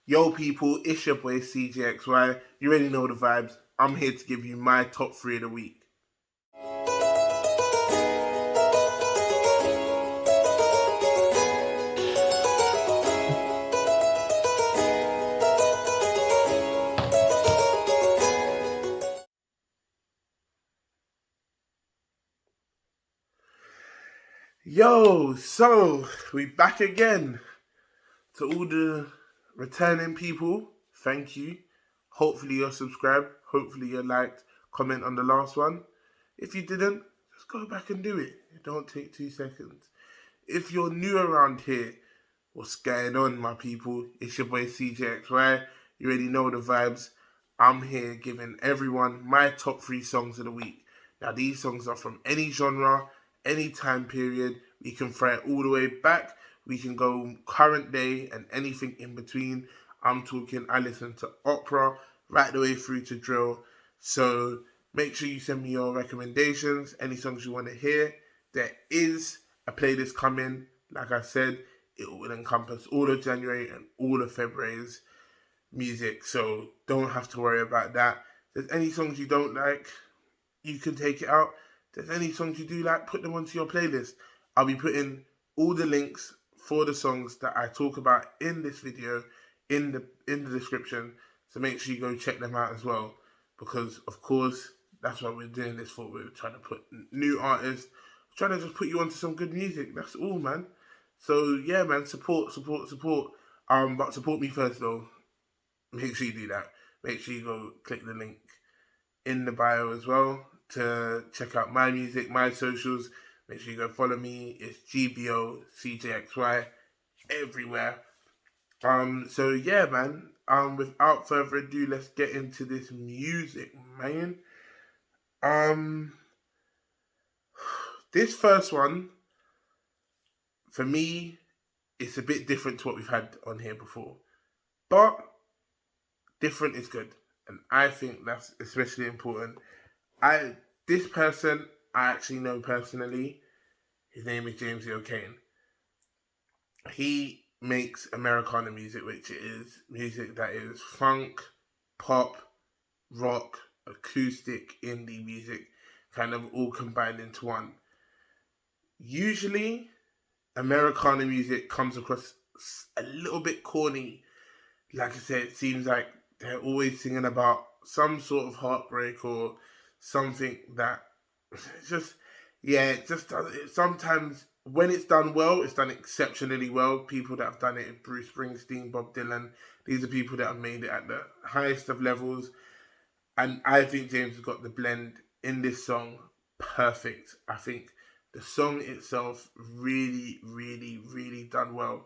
Yo people, it's your boy CJXY. You already know the vibes. I'm here to give you my top 3 of the week. Yo, so we back again. To all the returning people, thank you. Hopefully you're subscribed. Hopefully you liked, comment on the last one. If you didn't, just go back and do it. It don't take 2 seconds. If you're new around here, what's going on, my people? It's your boy CJXY. You already know the vibes. I'm here giving everyone my top 3 songs of the week. Now, these songs are from any genre, any time period. We can throw it all the way back. We can go current day and anything in between. I'm talking, I listen to opera right the way through to drill. So make sure you send me your recommendations, any songs you want to hear. There is a playlist coming. Like I said, it will encompass all of January and all of February's music. So don't have to worry about that. If there's any songs you don't like, you can take it out. If there's any songs you do like, put them onto your playlist. I'll be putting all the links for the songs that I talk about in this video in the description. So make sure you go check them out as well. Because of course, that's what we're doing this for. We're trying to put new artists, trying to just put you onto some good music. That's all, man. So yeah, man, support. But support me first though. Make sure you do that. Make sure you go click the link in the bio as well to check out my music, my socials. Make sure you go follow me. It's GBO CJXY everywhere. So yeah, man. Without further ado, let's get into this music, man. This first one, for me, it's a bit different to what we've had on here before. But different is good. And I think that's especially important. This person I actually know personally. His name is Jamesy. He makes Americana music, which is music that is funk, pop, rock, acoustic, indie music, kind of all combined into one. Usually, Americana music comes across a little bit corny. Like I said, it seems like they're always singing about some sort of heartbreak or something that just, yeah, it just does. Sometimes when it's done well, it's done exceptionally well. People that have done it, Bruce Springsteen, Bob Dylan, these are people that have made it at the highest of levels. And I think James has got the blend in this song perfect. I think the song itself really done well.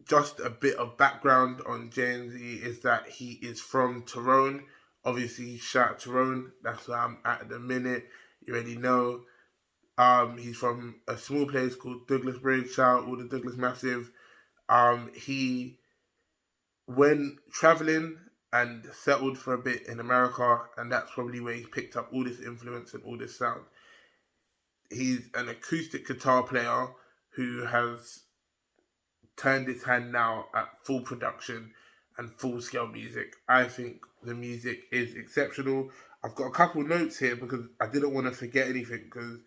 Just a bit of background on Jamesy is that he is from Tyrone. Obviously, shout out Tyrone. That's where I'm at the minute. You already know. He's from a small place called Douglas Bridge. Shout out all the Douglas Massive. He went traveling and settled for a bit in America, and that's probably where he picked up all this influence and all this sound. He's an acoustic guitar player who has turned his hand now at full production and full scale music. I think the music is exceptional. I've got a couple notes here because I didn't want to forget anything because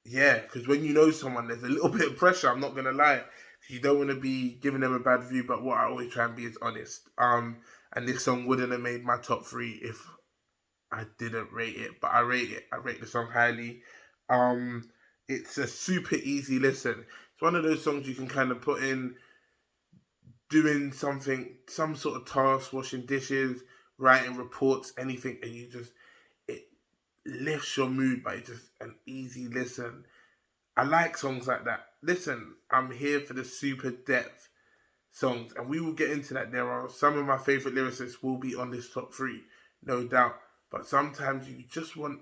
because when you know someone, there's a little bit of pressure. I'm not gonna lie. You don't want to be giving them a bad review, but what I always try and be is honest. And this song wouldn't have made my top 3 if I didn't rate it, but I rate it. I rate the song highly. It's a super easy listen. It's one of those songs you can kind of put in doing something, some sort of task, washing dishes, writing reports, anything, and it lifts your mood by just an easy listen. I like songs like that. Listen, I'm here for the super depth songs, and we will get into that. There are some of my favorite lyricists will be on this top 3, no doubt. But sometimes you just want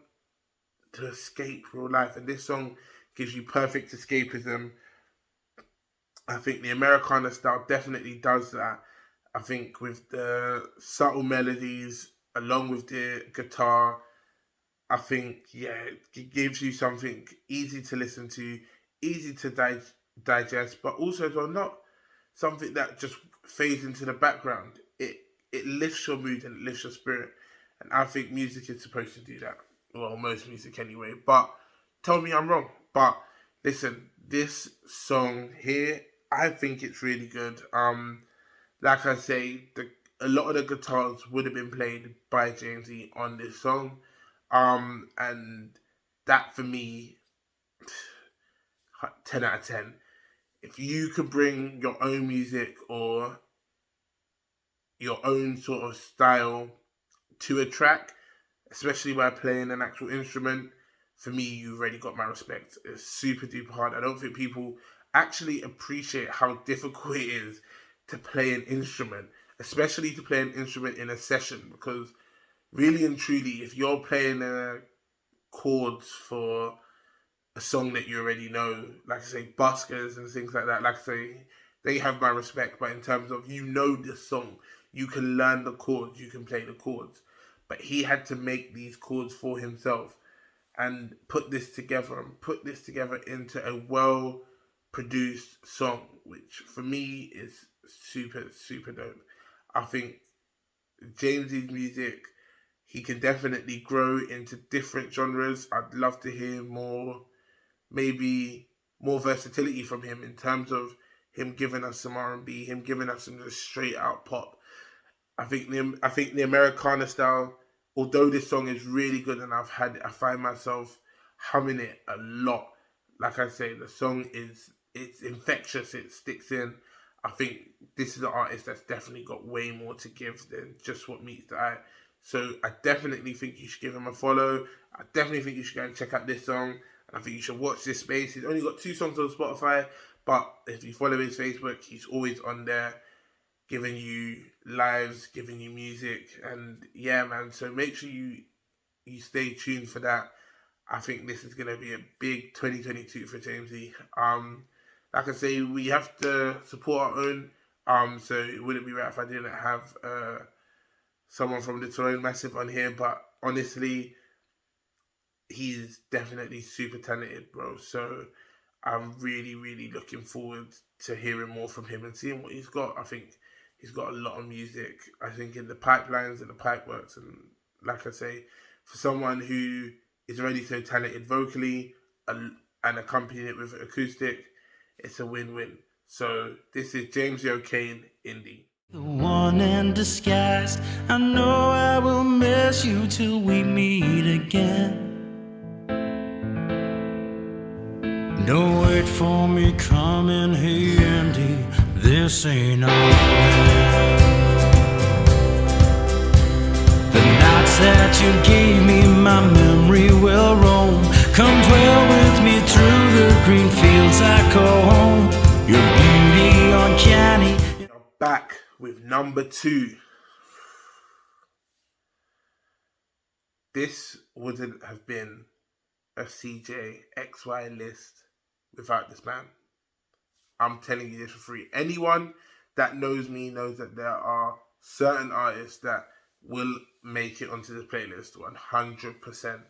to escape real life, and this song gives you perfect escapism. I think the Americana style definitely does that. I think with the subtle melodies along with the guitar, I think, yeah, it gives you something easy to listen to, easy to digest, but also as well not something that just fades into the background. It lifts your mood and it lifts your spirit. And I think music is supposed to do that. Well, most music anyway. But tell me I'm wrong. But listen, this song here, I think it's really good. Like I say, a lot of the guitars would have been played by Jamesy on this song. And that for me, 10 out of 10. If you could bring your own music or your own sort of style to a track, especially by playing an actual instrument, for me, you've already got my respect. It's super duper hard. I don't think people actually appreciate how difficult it is to play an instrument, especially to play an instrument in a session, because really and truly, if you're playing chords for a song that you already know, like I say, buskers and things like that, like I say, they have my respect. But in terms of this song, you can learn the chords, you can play the chords. But he had to make these chords for himself and put this together into a well produced song, which for me is super, super dope. I think James's music, he can definitely grow into different genres. I'd love to hear more, maybe more versatility from him in terms of him giving us some R&B, him giving us some just straight out pop. I think the Americana style, although this song is really good and I find myself humming it a lot. Like I say, the song it's infectious, it sticks in. I think this is an artist that's definitely got way more to give than just what meets the eye. So I definitely think you should give him a follow. I definitely think you should go and check out this song. And I think you should watch this space. He's only got 2 songs on Spotify, but if you follow his Facebook, he's always on there giving you lives, giving you music, and yeah, man. So make sure you stay tuned for that. I think this is gonna be a big 2022 for Jamesy. Like I say, we have to support our own. So it wouldn't be right if I didn't have someone from the Toronto Massive on here. But honestly, he's definitely super talented, bro. So I'm really, really looking forward to hearing more from him and seeing what he's got. I think he's got a lot of music, I think, in the pipelines and the pipeworks. And like I say, for someone who is already so talented vocally and accompanying it with acoustic, it's a win-win. So this is Jamesy O'Kane, Indy. The one in disguise. I know I will miss you till we meet again. Don't wait for me coming, hey Andy, this ain't all right. The nights that you gave me, my memory will roam. Come dwell with me through the green fields I call home. Your beauty uncanny. Back with number 2. This wouldn't have been a CJay XY list without this man. I'm telling you this for free. Anyone that knows me knows that there are certain artists that will make it onto this playlist 100%.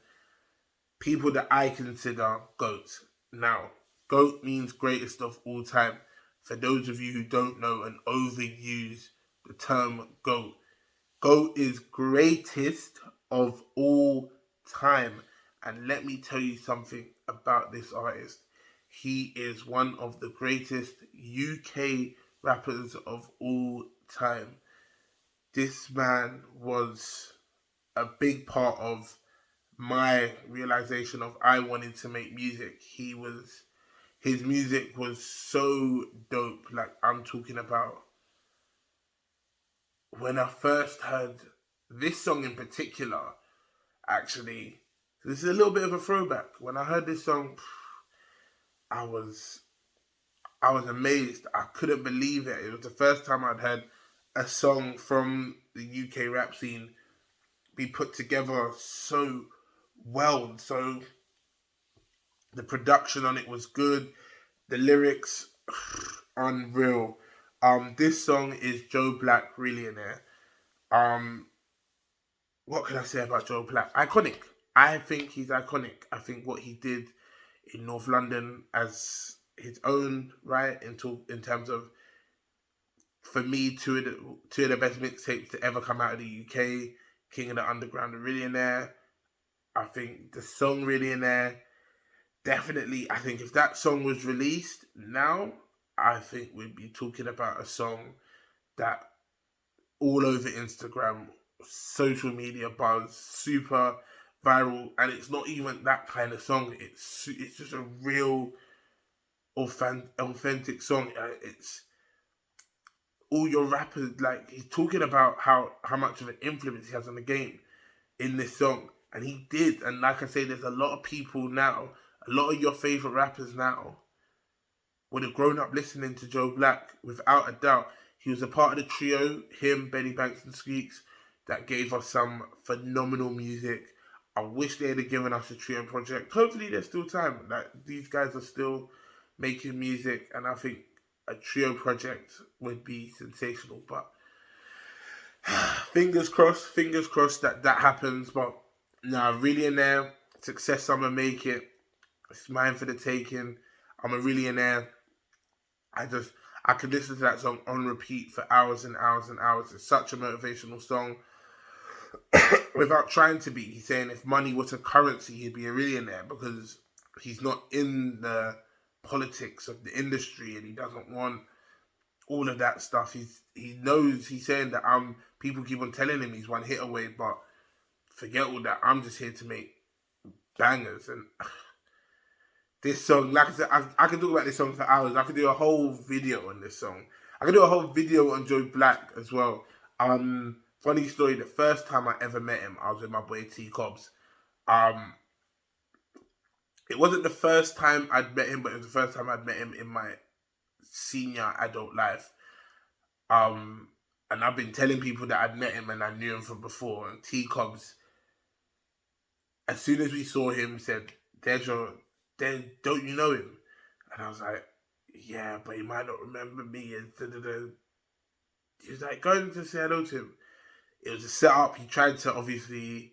People that I consider GOATs. Now, GOAT means greatest of all time. For those of you who don't know and overuse the term GOAT, GOAT is greatest of all time. And let me tell you something about this artist. He is one of the greatest UK rappers of all time. This man was a big part of my realization of I wanted to make music. His music was so dope. Like, I'm talking about when I first heard this song in particular, actually, this is a little bit of a throwback. When I heard this song, I was amazed. I couldn't believe it. It was the first time I'd heard a song from the UK rap scene be put together so well. So the production on it was good. The lyrics, unreal. This song is Joe Black, Realionaire. What can I say about Joe Black? Iconic. I think he's iconic. I think what he did in North London as his own, right, in terms of for me, two of the best mixtapes to ever come out of the UK. King of the Underground and Realionaire. I think the song Realionaire, definitely, I think if that song was released now, I think we'd be talking about a song that all over Instagram, social media buzz, super viral, and it's not even that kind of song. It's just a real authentic song. It's all your rappers, like, he's talking about how much of an influence he has on the game in this song, and he did. And like I say, there's a lot of people now, a lot of your favorite rappers now would have grown up listening to Joe Black without a doubt. He was a part of the trio, him, Benny Banks, and Squeaks, that gave us some phenomenal music. I wish they had given us a trio project. Hopefully, there's still time. Like, these guys are still making music, and I think a trio project would be sensational. But fingers crossed that happens. But nah, Realionaire, success I'ma make it. It's mine for the taking. I'm a Realionaire. I could listen to that song on repeat for hours and hours and hours. It's such a motivational song. Without trying to be, he's saying if money was a currency, he'd be a Realionaire, because he's not in the politics of the industry and he doesn't want all of that stuff. He knows, he's saying that people keep on telling him he's one hit away, but forget all that. I'm just here to make bangers. And this song, like I said, I could talk about this song for hours. I could do a whole video on this song. I could do a whole video on Joe Black as well. Funny story, the first time I ever met him, I was with my boy T Cobbs. It wasn't the first time I'd met him, but it was the first time I'd met him in my senior adult life. And I've been telling people that I'd met him and I knew him from before. And T Cobbs, as soon as we saw him, said, don't you know him? And I was like, yeah, but he might not remember me. And he was like, going to say hello to him. It was a setup. He tried to obviously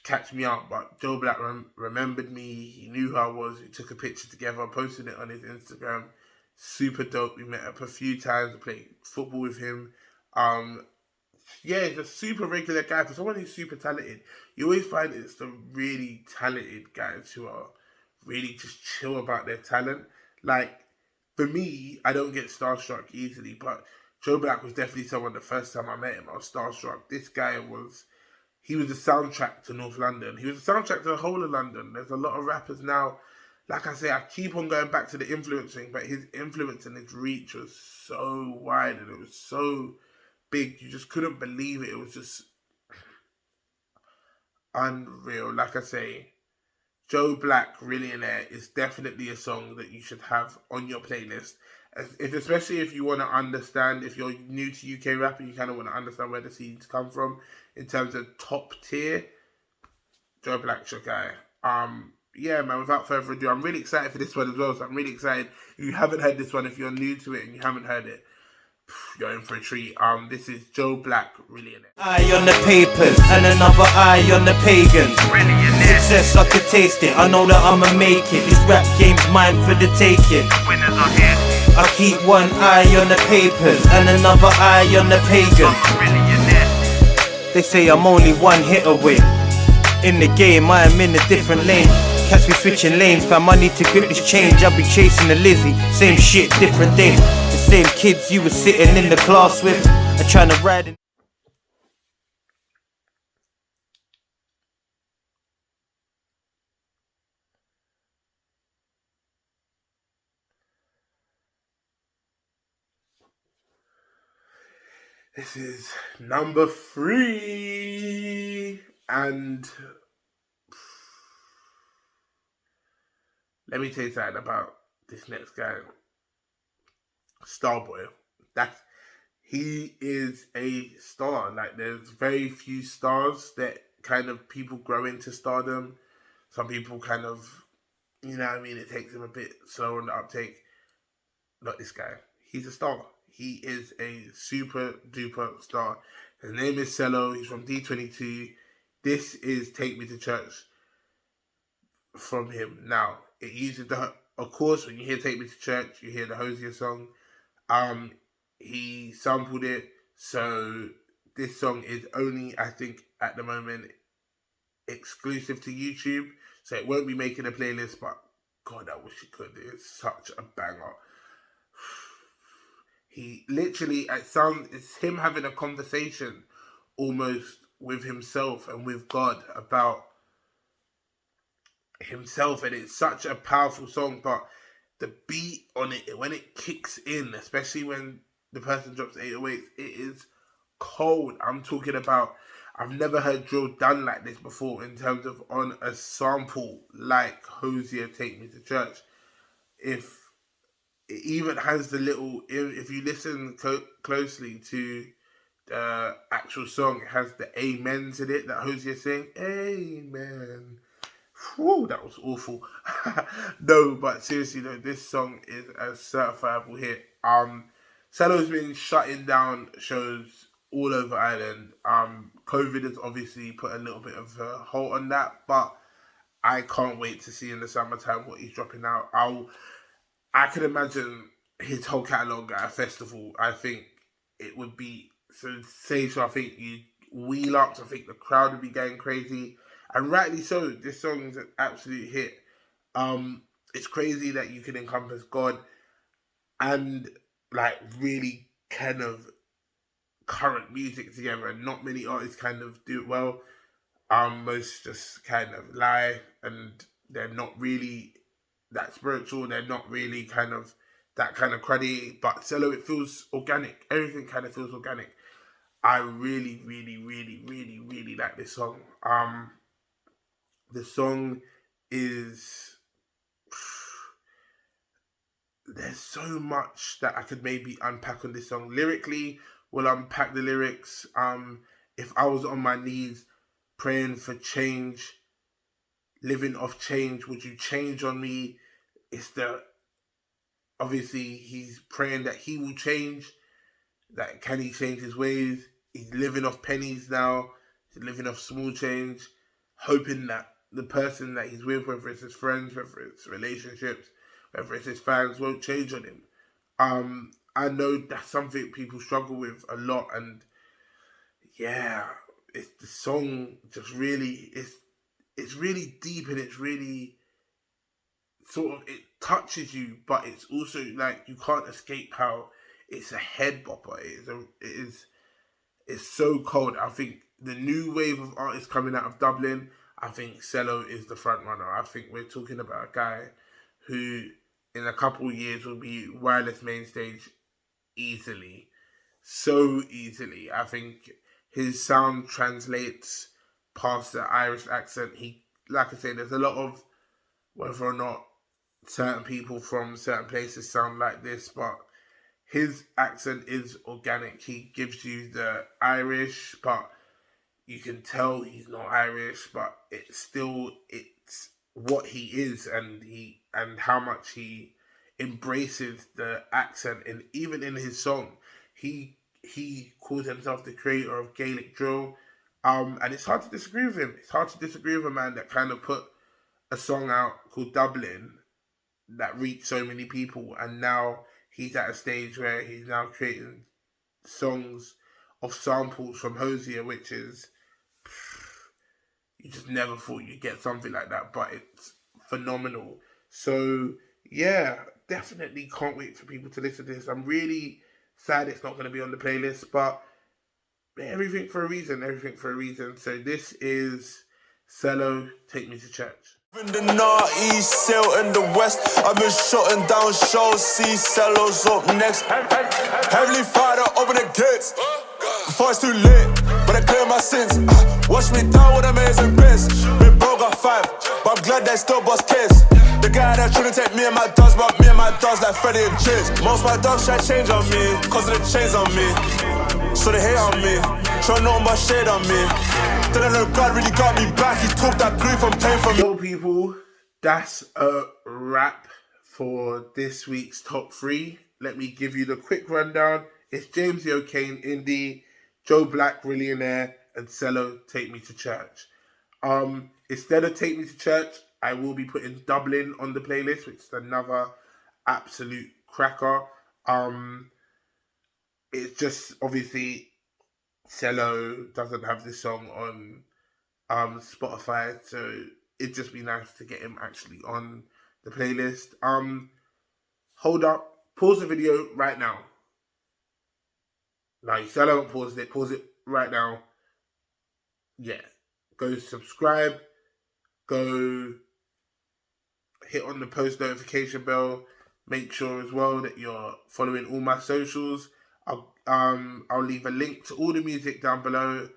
catch me out, but Joe Black remembered me. He knew who I was. We took a picture together, posted it on his Instagram. Super dope. We met up a few times. I played football with him. Yeah, he's a super regular guy. For someone who's super talented, you always find it's the really talented guys who are really just chill about their talent. Like, for me, I don't get starstruck easily, but Joe Black was definitely someone, the first time I met him, I was starstruck. This guy he was a soundtrack to North London. He was a soundtrack to the whole of London. There's a lot of rappers now. Like I say, I keep on going back to the influencing, but his influence and his reach was so wide and it was so big. You just couldn't believe it. It was just unreal. Like I say, Joe Black, Realionaire, is definitely a song that you should have on your playlist. Especially if you want to understand, if you're new to UK rap and you kind of want to understand where the scenes come from in terms of top tier, Joe Black's your guy. Yeah, man, without further ado, I'm really excited for this one as well. So I'm really excited. If you haven't heard this one, if you're new to it and you haven't heard it, you're in for a treat. This is Joe Black, Realionaire. Eye on the papers and another eye on the pagans. Success, I could taste it. I know that I'ma make it. This rap game's mine for the taking. Winners are here. I keep one eye on the papers and another eye on the pagans. Realionaire. They say I'm only one hit away. In the game, I am in a different lane. Catch me switching lanes, fam, I need to grip this change. I'll be chasing the Lizzie, same shit, different day. The same kids you were sitting in the class with, are trying to ride in. This is number 3, and let me tell you something about this next guy, Starboy. He is a star. Like, there's very few stars that kind of people grow into stardom. Some people kind of, you know what I mean, it takes them a bit slower on the uptake. Not this guy. He's a star. He is a super duper star. His name is Sello. He's from D22. This is Take Me To Church from him. Now, it uses of course, when you hear Take Me To Church, you hear the Hosier song. he sampled it. So this song is only, I think, at the moment, exclusive to YouTube. So it won't be making a playlist, but God, I wish it could. It's such a banger. He literally, it's him having a conversation almost with himself and with God about himself, and it's such a powerful song. But the beat on it, when it kicks in, especially when the person drops 808s, it is cold. I'm talking about, I've never heard drill done like this before in terms of on a sample like Hosier Take Me to Church. If it even has the little, if you listen closely to the actual song, it has the amens in it that Hosier saying, amen. Whew, that was awful. No, but seriously though, this song is a certifiable hit. Sello's been shutting down shows all over Ireland. COVID has obviously put a little bit of a halt on that, but I can't wait to see in the summertime what he's dropping out. I can imagine his whole catalogue at a festival. I think it would be so say so. I think you wheel up. I think the crowd would be going crazy, and rightly so. This song is an absolute hit. It's crazy that you can encompass God and like really kind of current music together, and not many artists kind of do it well. Most just kind of lie, and they're not really that spiritual. They're not really kind of that kind of cruddy. But Sello, it feels organic. Everything kind of feels organic. I really, really, really, really, really like this song. The song is, there's so much that I could maybe unpack on this song. Lyrically, we'll unpack the lyrics. If I was on my knees praying for change, living off change, would you change on me? It's the, obviously he's praying that he will change, that can he change his ways? He's living off pennies now, he's living off small change, hoping that the person that he's with, whether it's his friends, whether it's relationships, whether it's his fans, won't change on him. I know that's something people struggle with a lot, and yeah, it's the song just really, it's really deep, and it's really sort of, it touches you, but it's also like you can't escape how it's a head bopper. It's so cold. I think the new wave of artists coming out of Dublin, I think Sello is the front runner. I think we're talking about a guy who in a couple of years will be wireless main stage easily. So easily. I think his sound translates past the Irish accent. He, like I say, there's a lot of whether or not certain people from certain places sound like this, but his accent is organic. He gives you the Irish, but you can tell he's not Irish, but it's what he is, and how much he embraces the accent, and even in his song, he calls himself the creator of Gaelic drill. And it's hard to disagree with him. It's hard to disagree with a man that kind of put a song out called Dublin that reached so many people, and now he's at a stage where he's now creating songs of samples from Hosier, which is, you just never thought you'd get something like that, but it's phenomenal. So yeah, definitely can't wait for people to listen to this. I'm really sad it's not going to be on the playlist, but everything for a reason, everything for a reason. So this is Sello, Take Me to Church. In the north, east, sail in the west. I've been shutting down shows, see Sello's up next. Heavenly Father, open the gates before it's too late, but I clear my sins. Wash me down with amazing grace. Been broke at 5, but I'm glad they still bust kids. The guy that trying to take me and my dogs, but me and my dogs like Freddy and Chase. Most my dogs try to change on me, cause of the chains on me. So they hate on me, try no more shade on me. Then I know God really got me back. He took that grief and pain from me. So people, that's a wrap for this week's top 3. Let me give you the quick rundown. It's Jamesy, O'Kane, Indy, Joe Black, Realionaire, and Sello, Take Me to Church. Instead of Take Me to Church, I will be putting Dublin on the playlist, which is another absolute cracker. it's just obviously Sello doesn't have this song on Spotify, so it'd just be nice to get him actually on the playlist. Hold up, pause the video right now. Like, you still haven't paused it, pause it right now. Yeah. Go subscribe, go hit on the post notification bell. Make sure as well that you're following all my socials. I'll leave a link to all the music down below.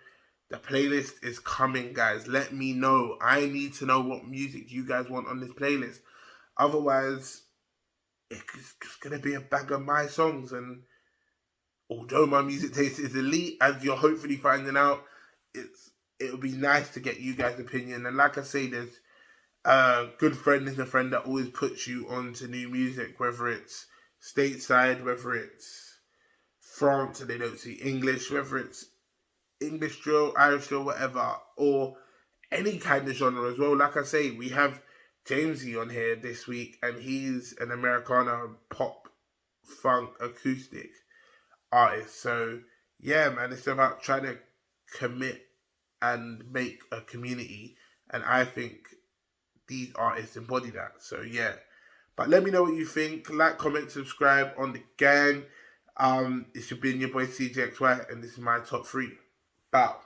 The playlist is coming, guys. Let me know. I need to know what music you guys want on this playlist. Otherwise, it's just gonna be a bag of my songs. And although my music taste is elite, as you're hopefully finding out, it'll be nice to get you guys' opinion. And like I say, there's a good friend is a friend that always puts you on to new music, whether it's stateside, whether it's France and they don't see English, whether it's English drill, Irish drill, whatever, or any kind of genre as well. Like I say, we have Jamesy on here this week, and he's an Americana pop, funk, acoustic artist. So yeah, man, it's about trying to commit and make a community, and I think these artists embody that. So yeah, but let me know what you think. Like, comment, subscribe on the gang. It should be your boy CJXY, and this is my top 3. Bow.